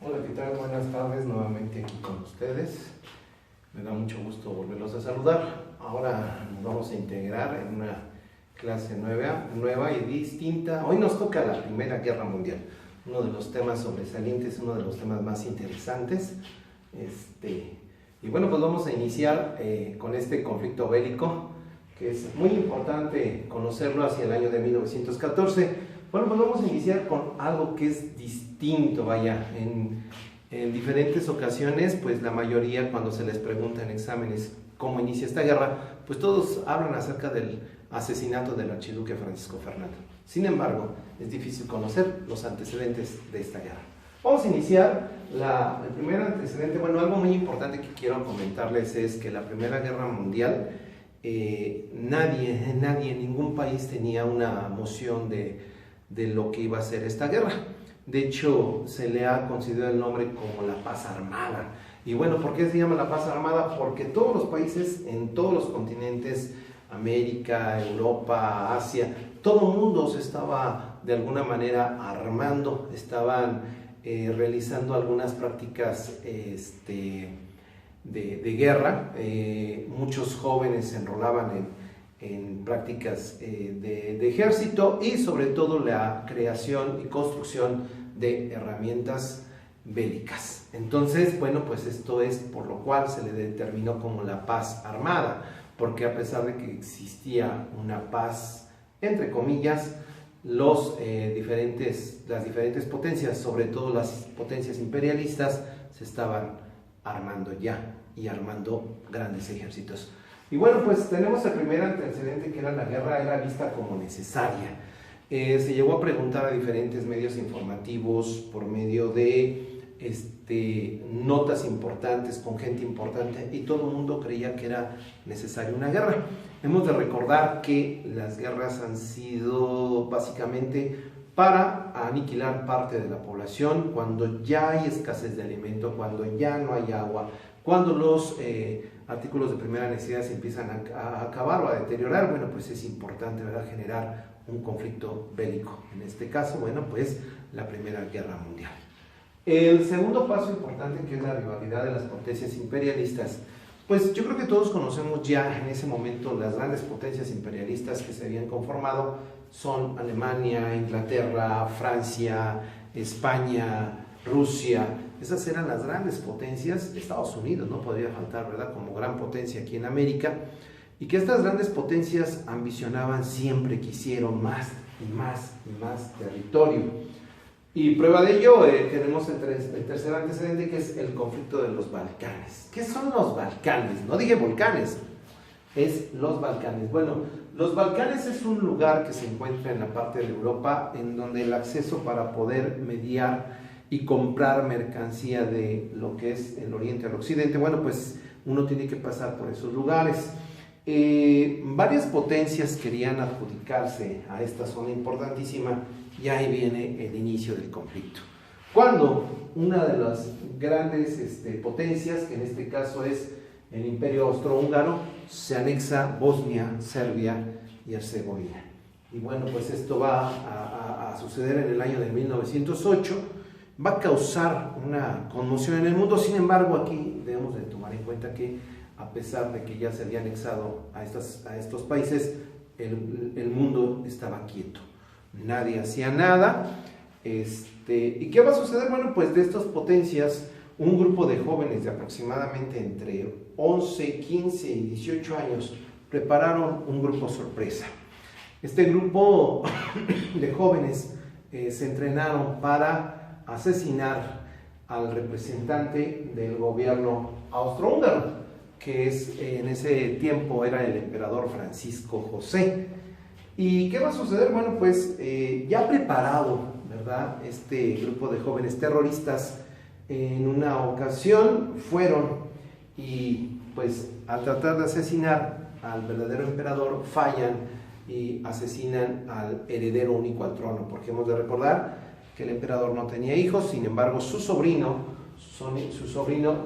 Hola, ¿qué tal? Buenas tardes, nuevamente aquí con ustedes. Me da mucho gusto volverlos a saludar. Ahora nos vamos a integrar en una clase nueva y distinta. Hoy nos toca la Primera Guerra Mundial, uno de los temas sobresalientes, uno de los temas más interesantes. Y bueno, pues vamos a iniciar con este conflicto bélico, que es muy importante conocerlo hacia el año de 1914. Bueno, pues vamos a iniciar con algo que es distinto, vaya, en diferentes ocasiones, pues la mayoría cuando se les pregunta en exámenes cómo inicia esta guerra, pues todos hablan acerca del asesinato del archiduque Francisco Fernando. Sin embargo, es difícil conocer los antecedentes de esta guerra. Vamos a iniciar el primer antecedente. Bueno, algo muy importante que quiero comentarles es que la Primera Guerra Mundial, nadie, ningún país tenía una noción de lo que iba a ser esta guerra. De hecho, se le ha considerado el nombre como la paz armada. Y bueno, ¿por qué se llama la paz armada? Porque todos los países en todos los continentes, América, Europa, Asia, todo el mundo se estaba de alguna manera armando, estaban realizando algunas prácticas de guerra. Muchos jóvenes se enrolaban en prácticas de ejército y sobre todo la creación y construcción de herramientas bélicas. Entonces, bueno, pues esto es por lo cual se le determinó como la paz armada, porque a pesar de que existía una paz, entre comillas, las diferentes potencias, sobre todo las potencias imperialistas, se estaban armando ya y armando grandes ejércitos. Y bueno, pues tenemos el primer antecedente, que era la guerra era vista como necesaria. Se llegó a preguntar a diferentes medios informativos por medio de notas importantes con gente importante, y todo el mundo creía que era necesaria una guerra. Hemos de recordar que las guerras han sido básicamente para aniquilar parte de la población cuando ya hay escasez de alimento, cuando ya no hay agua, cuando los artículos de primera necesidad se empiezan a acabar o a deteriorar. Bueno, pues es importante, ¿verdad?, generar un conflicto bélico. En este caso, bueno, pues la Primera Guerra Mundial. El segundo paso importante, que es la rivalidad de las potencias imperialistas, pues yo creo que todos conocemos ya en ese momento las grandes potencias imperialistas que se habían conformado. Son Alemania, Inglaterra, Francia, España, Rusia. Esas eran las grandes potencias. Estados Unidos no podría faltar, ¿verdad?, como gran potencia aquí en América, y que estas grandes potencias ambicionaban, siempre quisieron más y más y más territorio. Y prueba de ello tenemos el tercer antecedente, que es el conflicto de los Balcanes. ¿Qué son los Balcanes? No dije volcanes, es los Balcanes. Bueno, los Balcanes es un lugar que se encuentra en la parte de Europa, en donde el acceso para poder mediar y comprar mercancía de lo que es el oriente al occidente, bueno, pues uno tiene que pasar por esos lugares. Varias potencias querían adjudicarse a esta zona importantísima, y ahí viene el inicio del conflicto. Cuando una de las grandes potencias, que en este caso es el Imperio Austrohúngaro, se anexa Bosnia, Serbia y Herzegovina. Y bueno, pues esto va a suceder en el año de 1908, va a causar una conmoción en el mundo. Sin embargo, aquí debemos de tomar en cuenta que a pesar de que ya se había anexado a estos países, el mundo estaba quieto, nadie hacía nada. ¿Y qué va a suceder? Bueno, pues de estas potencias, un grupo de jóvenes de aproximadamente entre 11, 15 y 18 años prepararon un grupo sorpresa. Este grupo de jóvenes se entrenaron para asesinar al representante del gobierno austrohúngaro, que en ese tiempo era el emperador Francisco José. ¿Y qué va a suceder? Bueno, pues ya preparado, ¿verdad?, este grupo de jóvenes terroristas, en una ocasión fueron y pues al tratar de asesinar al verdadero emperador, fallan y asesinan al heredero único al trono, porque hemos de recordar que el emperador no tenía hijos. Sin embargo, su sobrino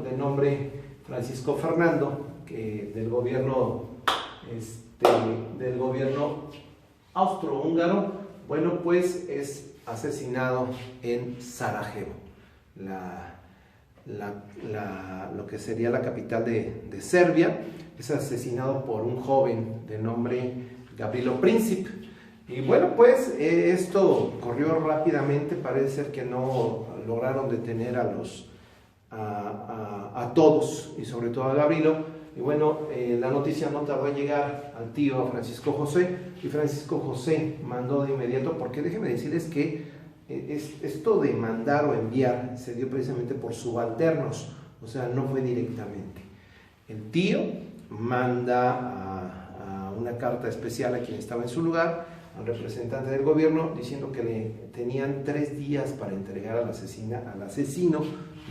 de nombre Francisco Fernando, que del gobierno austrohúngaro, bueno, pues es asesinado en Sarajevo. lo que sería la capital de Serbia. Es asesinado por un joven de nombre Gavrilo Princip. Y bueno, pues esto corrió rápidamente. Parece ser que no lograron detener a todos, y sobre todo a Gavrilo. Y bueno, la noticia no tardó en llegar al tío Francisco José, y Francisco José mandó de inmediato, porque déjenme decirles que esto de mandar o enviar se dio precisamente por subalternos, o sea, no fue directamente. El tío manda a una carta especial a quien estaba en su lugar, al representante del gobierno, diciendo que le tenían 3 días para entregar al asesino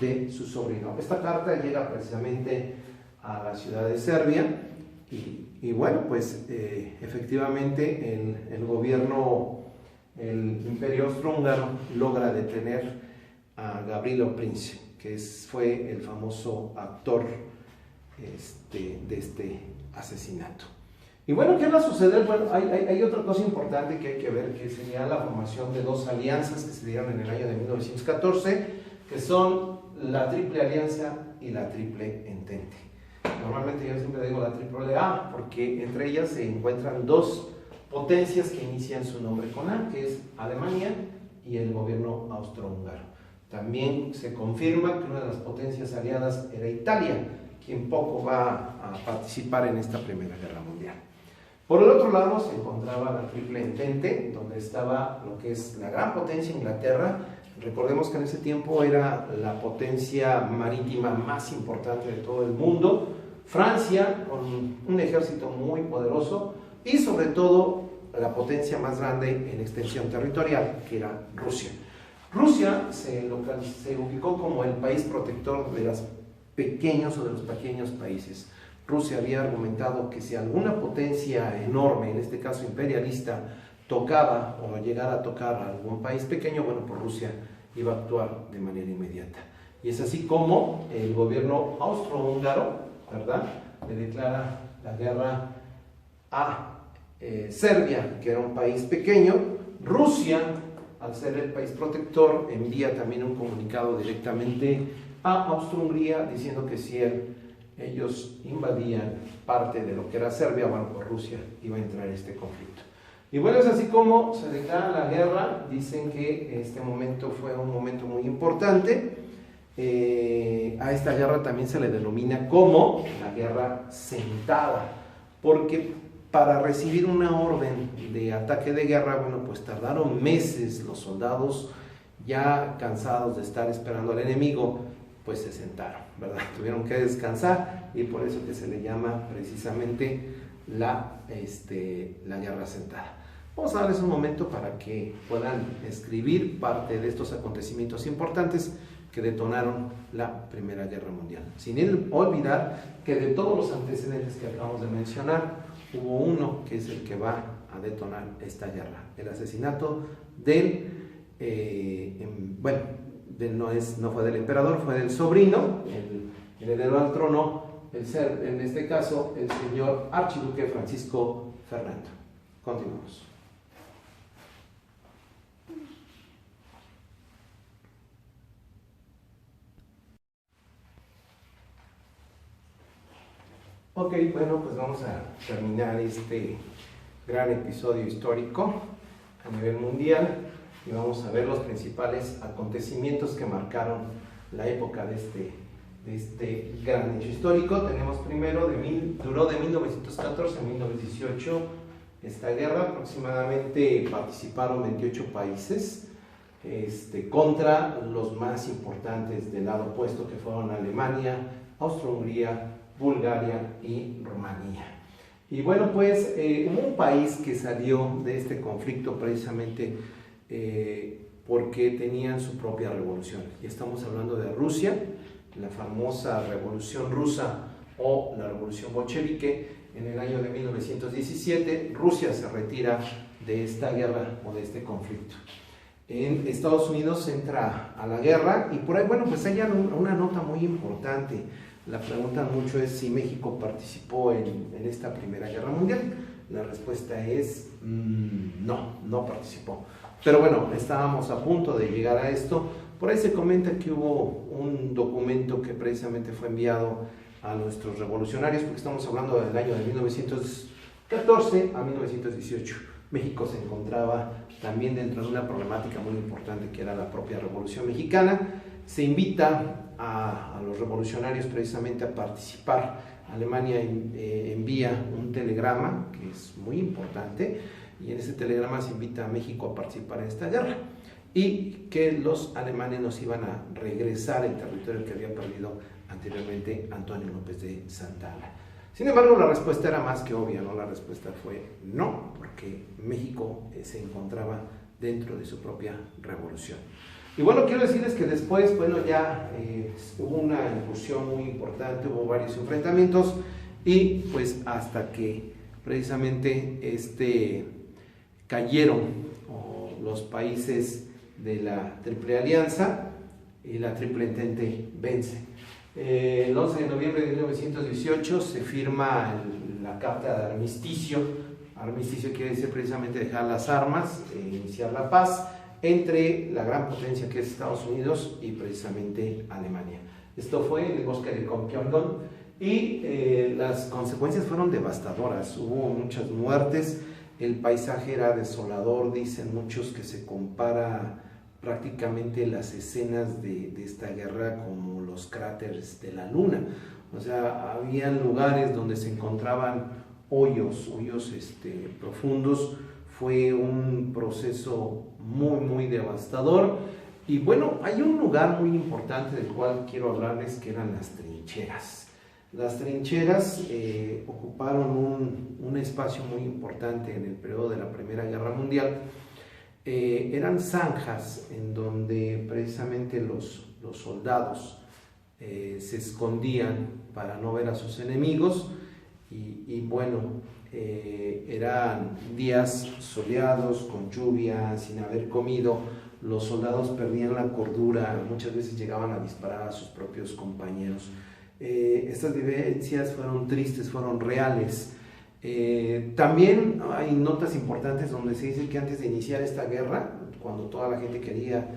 de su sobrino. Esta carta llega precisamente a la ciudad de Serbia, y bueno, pues efectivamente el gobierno, el Imperio Austrohúngaro, logra detener a Gavrilo Princip, que fue el famoso actor de este asesinato. Y bueno, ¿qué va a suceder? Bueno, hay otra cosa importante que hay que ver, que sería la formación de 2 alianzas que se dieron en el año de 1914, que son la Triple Alianza y la Triple Entente. Normalmente yo siempre digo la Triple A, porque entre ellas se encuentran 2 potencias que inician su nombre con A, que es Alemania y el gobierno austrohúngaro. También se confirma que una de las potencias aliadas era Italia, quien poco va a participar en esta Primera Guerra Mundial. Por el otro lado se encontraba la Triple Entente, donde estaba lo que es la gran potencia Inglaterra. Recordemos que en ese tiempo era la potencia marítima más importante de todo el mundo, Francia, con un ejército muy poderoso, y sobre todo la potencia más grande en extensión territorial, que era Rusia. Rusia se ubicó como el país protector de los pequeños países. Rusia había argumentado que si alguna potencia enorme, en este caso imperialista, tocaba o llegara a tocar a algún país pequeño, bueno, pues Rusia iba a actuar de manera inmediata. Y es así como el gobierno austrohúngaro, ¿verdad?, le declara la guerra a Serbia, que era un país pequeño. Rusia, al ser el país protector, envía también un comunicado directamente a Austria-Hungría diciendo que si ellos invadían parte de lo que era Serbia, bueno, pues Rusia iba a entrar en este conflicto. Y bueno, es así como se declara la guerra. Dicen que este momento fue un momento muy importante. A esta guerra también se le denomina como la guerra sentada, porque para recibir una orden de ataque de guerra, bueno, pues tardaron meses. Los soldados, ya cansados de estar esperando al enemigo, pues se sentaron, ¿verdad? Tuvieron que descansar, y por eso que se le llama precisamente la guerra sentada. Vamos a darles un momento para que puedan escribir parte de estos acontecimientos importantes que detonaron la Primera Guerra Mundial. Sin olvidar que de todos los antecedentes que acabamos de mencionar, hubo uno que es el que va a detonar esta guerra: el asesinato no fue del emperador, fue del sobrino, el heredero al trono, en este caso el señor archiduque Francisco Fernando. Continuamos. Ok, bueno, pues vamos a terminar este gran episodio histórico a nivel mundial, y vamos a ver los principales acontecimientos que marcaron la época de este gran hecho histórico. Tenemos primero, duró de 1914 a 1918 esta guerra. Aproximadamente participaron 28 países contra los más importantes del lado opuesto, que fueron Alemania, Austria-Hungría, Bulgaria y Rumanía. Y bueno, pues hubo un país que salió de este conflicto precisamente porque tenían su propia revolución, y estamos hablando de Rusia. La famosa Revolución Rusa o la Revolución Bolchevique. En el año de 1917 Rusia se retira de esta guerra o de este conflicto. En Estados Unidos entra a la guerra, y por ahí, bueno, pues hay una nota muy importante. La pregunta mucho es si México participó en esta Primera Guerra Mundial. La respuesta es no participó. Pero bueno, estábamos a punto de llegar a esto, Por ahí se comenta que hubo un documento que precisamente fue enviado a nuestros revolucionarios, porque estamos hablando del año de 1914 a 1918. México se encontraba también dentro de una problemática muy importante que era la propia Revolución Mexicana. Se invita a los revolucionarios precisamente a participar. Alemania envía un telegrama que es muy importante, y en ese telegrama se invita a México a participar en esta guerra y que los alemanes nos iban a regresar el territorio que había perdido anteriormente Antonio López de Santa Anna. Sin embargo, la respuesta era más que obvia, ¿no? La respuesta fue no, porque México se encontraba dentro de su propia revolución. Y bueno, quiero decirles que después, bueno, ya hubo una incursión muy importante, hubo varios enfrentamientos, y pues hasta que precisamente cayeron los países de la Triple Alianza y la Triple Entente vence. El 11 de noviembre de 1918 se firma la Carta de Armisticio. Armisticio quiere decir precisamente dejar las armas, iniciar la paz entre la gran potencia que es Estados Unidos y precisamente Alemania. Esto fue en el bosque de Compiègne y las consecuencias fueron devastadoras. Hubo muchas muertes, el paisaje era desolador, dicen muchos que se compara prácticamente las escenas de esta guerra como los cráteres de la luna. O sea, había lugares donde se encontraban hoyos profundos. Fue un proceso muy devastador. Y bueno, hay un lugar muy importante del cual quiero hablarles, que eran las trincheras. Las trincheras ocuparon un espacio muy importante en el periodo de la Primera Guerra Mundial. Eran zanjas en donde precisamente los soldados se escondían para no ver a sus enemigos, y bueno, eran días soleados, con lluvia, sin haber comido. Los soldados perdían la cordura, muchas veces llegaban a disparar a sus propios compañeros. Estas vivencias fueron tristes, fueron reales. También hay notas importantes donde se dice que antes de iniciar esta guerra, cuando toda la gente quería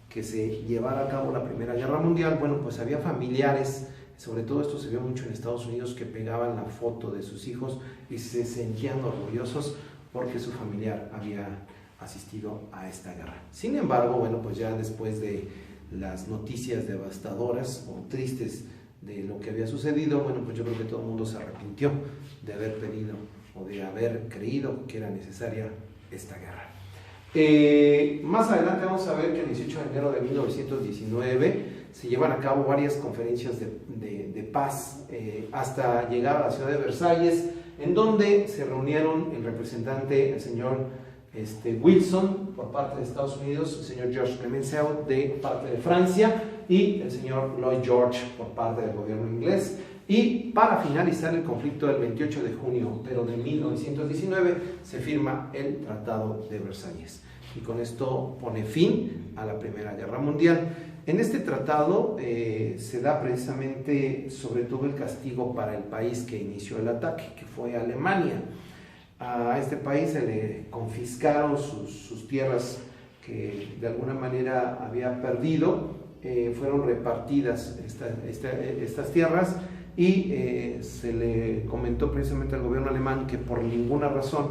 que se llevara a cabo la Primera Guerra Mundial, bueno, pues había familiares, sobre todo esto se vio mucho en Estados Unidos, que pegaban la foto de sus hijos y se sentían orgullosos porque su familiar había asistido a esta guerra. Sin embargo, bueno, pues ya después de las noticias devastadoras o tristes de lo que había sucedido, bueno, pues yo creo que todo el mundo se arrepintió de haber pedido o de haber creído que era necesaria esta guerra. Más adelante vamos a ver que el 18 de enero de 1919 se llevan a cabo varias conferencias de paz hasta llegar a la ciudad de Versalles, en donde se reunieron el representante, el señor Wilson, por parte de Estados Unidos, el señor Georges Clemenceau, de parte de Francia, y el señor Lloyd George, por parte del gobierno inglés. Y para finalizar el conflicto del 28 de junio, pero de 1919, se firma el Tratado de Versalles. Y con esto pone fin a la Primera Guerra Mundial. En este tratado se da precisamente sobre todo el castigo para el país que inició el ataque, que fue Alemania. A este país se le confiscaron sus tierras que de alguna manera había perdido, fueron repartidas estas tierras, y se le comentó precisamente al gobierno alemán que por ninguna razón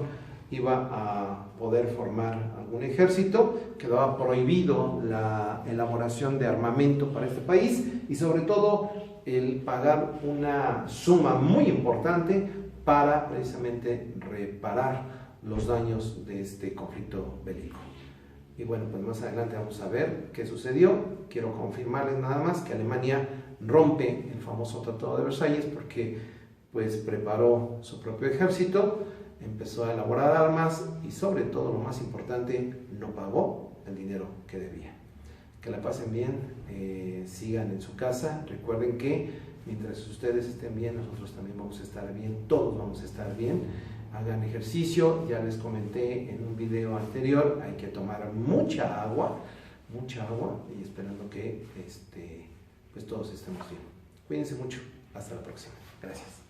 iba a poder formar algún ejército, quedaba prohibido la elaboración de armamento para este país, y sobre todo el pagar una suma muy importante para precisamente reparar los daños de este conflicto bélico. Y bueno, pues más adelante vamos a ver qué sucedió. Quiero confirmarles nada más que Alemania rompe el famoso Tratado de Versalles porque pues preparó su propio ejército, empezó a elaborar armas y sobre todo, lo más importante, no pagó el dinero que debía. Que la pasen bien, sigan en su casa. Recuerden que mientras ustedes estén bien, nosotros también vamos a estar bien, todos vamos a estar bien. Hagan ejercicio, ya les comenté en un video anterior, hay que tomar mucha agua, y esperando que pues todos estemos bien. Cuídense mucho, hasta la próxima. Gracias.